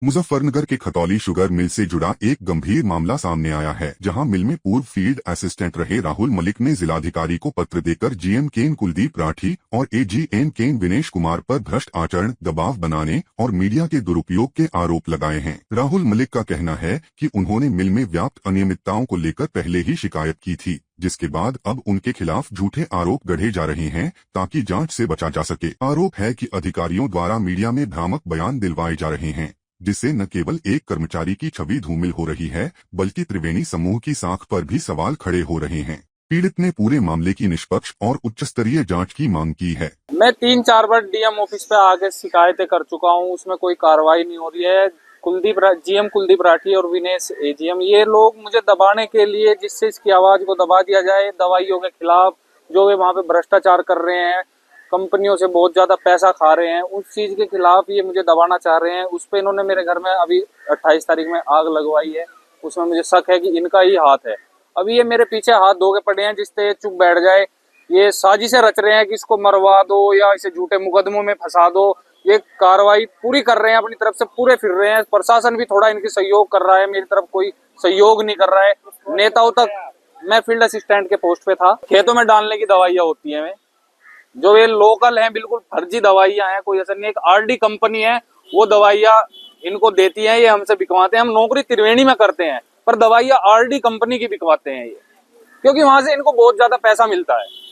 मुजफ्फरनगर के खतौली शुगर मिल से जुड़ा एक गंभीर मामला सामने आया है, जहां मिल में पूर्व फील्ड असिस्टेंट रहे राहुल मलिक ने जिलाधिकारी को पत्र देकर जीएम केन कुलदीप राठी और एजीएम केन विनेश कुमार पर भ्रष्ट आचरण, दबाव बनाने और मीडिया के दुरुपयोग के आरोप लगाए हैं। राहुल मलिक का कहना है कि उन्होंने मिल में व्याप्त अनियमितताओं को लेकर पहले ही शिकायत की थी, जिसके बाद अब उनके खिलाफ झूठे आरोप गढ़े जा रहे हैं ताकि जांच से बचा जा सके। आरोप है कि अधिकारियों द्वारा मीडिया में भ्रामक बयान दिलवाए जा रहे हैं, जिससे न केवल एक कर्मचारी की छवि धूमिल हो रही है, बल्कि त्रिवेणी समूह की साख पर भी सवाल खड़े हो रहे हैं। पीड़ित ने पूरे मामले की निष्पक्ष और उच्च स्तरीय जांच की मांग की है। मैं 3-4 बार डीएम ऑफिस पे आके शिकायतें कर चुका हूँ, उसमें कोई कार्रवाई नहीं हो रही है। जीएम कुलदीप राठी और विनेश एजीएम, ये लोग मुझे दबाने के लिए, जिससे इसकी आवाज को दबा दिया जाए, दवाइयों के खिलाफ जो वे वहाँ पे भ्रष्टाचार कर रहे हैं, कंपनियों से बहुत ज्यादा पैसा खा रहे हैं, उस चीज के खिलाफ ये मुझे दबाना चाह रहे हैं। उस पे इन्होंने मेरे घर में अभी 28 तारीख में आग लगवाई है। उसमें मुझे शक है कि इनका ही हाथ है। अभी ये मेरे पीछे हाथ धो के पड़े हैं, जिससे चुप बैठ जाए। ये साजिशें रच रहे हैं कि इसको मरवा दो या इसे झूठे मुकदमों में फंसा दो। ये कार्रवाई पूरी कर रहे हैं, अपनी तरफ से पूरे फिर रहे हैं। प्रशासन भी थोड़ा इनकी सहयोग कर रहा है, मेरी तरफ कोई सहयोग नहीं कर रहा है। नेताओं तक, मैं फील्ड असिस्टेंट के पोस्ट पे था, खेतों में डालने की दवाइयां होती है, जो ये लोकल हैं, बिल्कुल फर्जी दवाइयां हैं, कोई ऐसा नहीं। एक आरडी कंपनी है, वो दवाइयां इनको देती है, ये हमसे बिकवाते हैं। हम नौकरी त्रिवेणी में करते हैं, पर दवाइयां आरडी कंपनी की बिकवाते हैं ये, क्योंकि वहां से इनको बहुत ज्यादा पैसा मिलता है।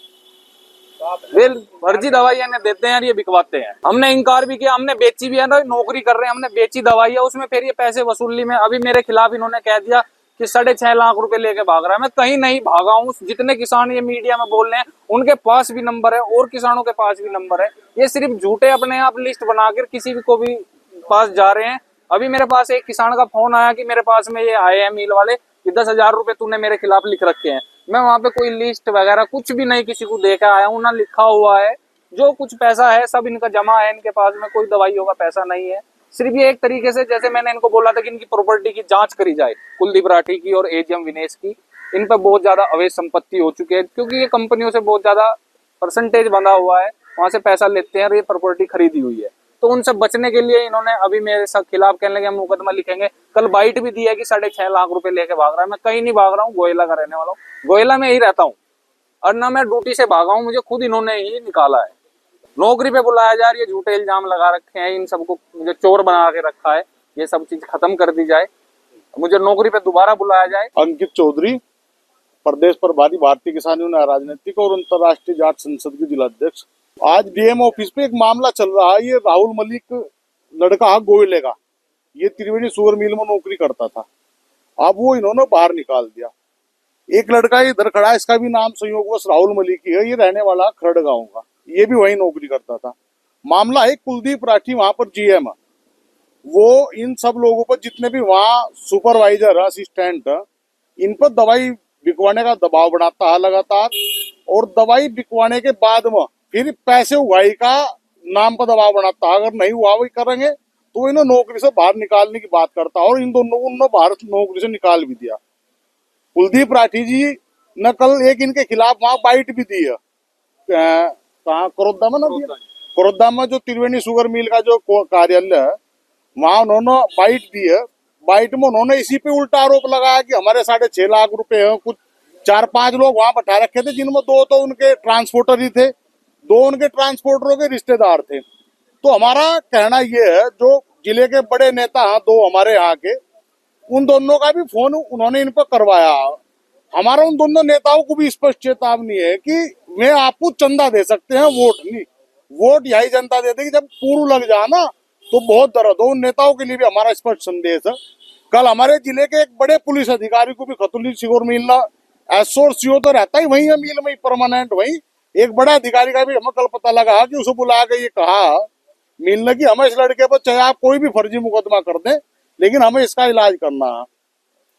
वे फर्जी दवाइयां इन्हें देते हैं और ये बिकवाते हैं। हमने इनकार भी किया, हमने बेची भी है ना, नौकरी कर रहे हैं, हमने बेची दवाइयां, उसमें फिर ये पैसे वसूली में अभी मेरे खिलाफ इन्होंने कह दिया कि 6.5 लाख रुपए लेके भाग रहा है। मैं कहीं नहीं भागा हूँ। जितने किसान ये मीडिया में बोल रहे हैं, उनके पास भी नंबर है और किसानों के पास भी नंबर है। ये सिर्फ झूठे अपने आप लिस्ट बनाकर किसी भी को भी पास जा रहे हैं। अभी मेरे पास एक किसान का फोन आया कि मेरे पास में ये आए हैं मिल वाले कि 10,000 रुपए तूने मेरे खिलाफ लिख रखे हैं। मैं वहां पे कोई लिस्ट वगैरह कुछ भी नहीं किसी को देकर आया हूँ, ना लिखा हुआ है। जो कुछ पैसा है सब इनका जमा है, इनके पास में कोई दवाइयों का पैसा नहीं है। सिर्फ ये एक तरीके से, जैसे मैंने इनको बोला था कि इनकी प्रॉपर्टी की जांच करी जाए, कुलदीप राठी की और एजीएम विनेश की, इन पर बहुत ज्यादा अवैध संपत्ति हो चुकी है, क्योंकि ये कंपनियों से बहुत ज्यादा परसेंटेज बंधा हुआ है, वहां से पैसा लेते हैं और ये प्रॉपर्टी खरीदी हुई है। तो उनसे बचने के लिए इन्होंने अभी मेरे साथ खिलाफ कहने लगे हम मुकदमा लिखेंगे। कल बाइट भी दी है कि 6.5 लाख रुपए लेके भाग रहा है। मैं कहीं नहीं भाग रहा हूँ, गोयला का रहने वाला हूँ, गोयला में ही रहता हूँ, और ना मैं ड्यूटी से भागा हूँ, मुझे खुद इन्होंने ही निकाला है। नौकरी पे बुलाया जा रही है, झूठे इल्जाम लगा रखे हैं, इन सबको मुझे चोर बना के रखा है। ये सब चीज खत्म कर दी जाए, मुझे नौकरी पे दोबारा बुलाया जाए। अंकित चौधरी, प्रदेश प्रभारी, भारतीय किसान यूनियन राजनीतिक और अंतर्राष्ट्रीय जाट संसद के जिला अध्यक्ष। आज डीएम ऑफिस पे एक मामला चल रहा है। ये राहुल मलिक लड़का है गोयले का, ये त्रिवेणी शुगर मिल में नौकरी करता था। अब वो इन्होंने बाहर निकाल दिया। एक लड़का इधर खड़ा है, इसका भी नाम संयोगवश राहुल मलिक ही है। ये रहने वाला खरड़ गांव का, ये भी वही नौकरी करता था। मामला है कुलदीप राठी वहां पर जीएम है, वो इन सब लोगों पर, जितने भी वहाँ सुपरवाइजर असिस्टेंट, इन पर दवाई बिकवाने का दबाव बनाता है लगातार। और दवाई बिकवाने के बाद में फिर पैसे उगाई का नाम पर दबाव बनाता है। अगर नहीं हुआ वही करेंगे तो इन्हें नौकरी से बाहर निकालने की बात करता है, और इन दोनों को उन्होंने बाहर नौकरी से निकाल भी दिया। कुलदीप राठी जी ने कल एक इनके खिलाफ वहां बाइट भी दी है, कहाँ करोद्दा में ना दिया, करोद्दा में जो त्रिवेणी शुगर मिल का जो कार्यालय है, वहां उन्होंने बाइट दी है। बाइट में उन्होंने इसी पे उल्टा आरोप लगाया कि हमारे 6.5 लाख रुपए हैं। कुछ 4-5 लोग वहां बैठा रखे थे, जिनमें 2 तो उनके ट्रांसपोर्टर ही थे, 2 उनके ट्रांसपोर्टरों के रिश्तेदार थे। तो हमारा कहना ये है, जो जिले के बड़े नेता हैं 2 हमारे यहाँ के, उन दोनों का भी फोन उन्होंने इन पर करवाया। हमारा उन दोनों नेताओं को भी स्पष्ट चेतावनी है कि वे आपको चंदा दे सकते हैं, वोट नहीं। वोट यही जनता दे देगी, जब पूरू लग जाए ना तो बहुत दर्द हो। उन नेताओं के लिए भी हमारा स्पष्ट संदेश है। कल हमारे जिले के एक बड़े पुलिस अधिकारी को भी Khatauli sugar mill SO CO तो रहता ही वही है, मिल में परमानेंट वही। एक बड़ा अधिकारी का भी हमें कल पता लगा कि उसे बुला के ये कहा मिलने की, हमें इस लड़के पर चाहे आप कोई भी फर्जी मुकदमा कर दें, लेकिन हमें इसका इलाज करना है।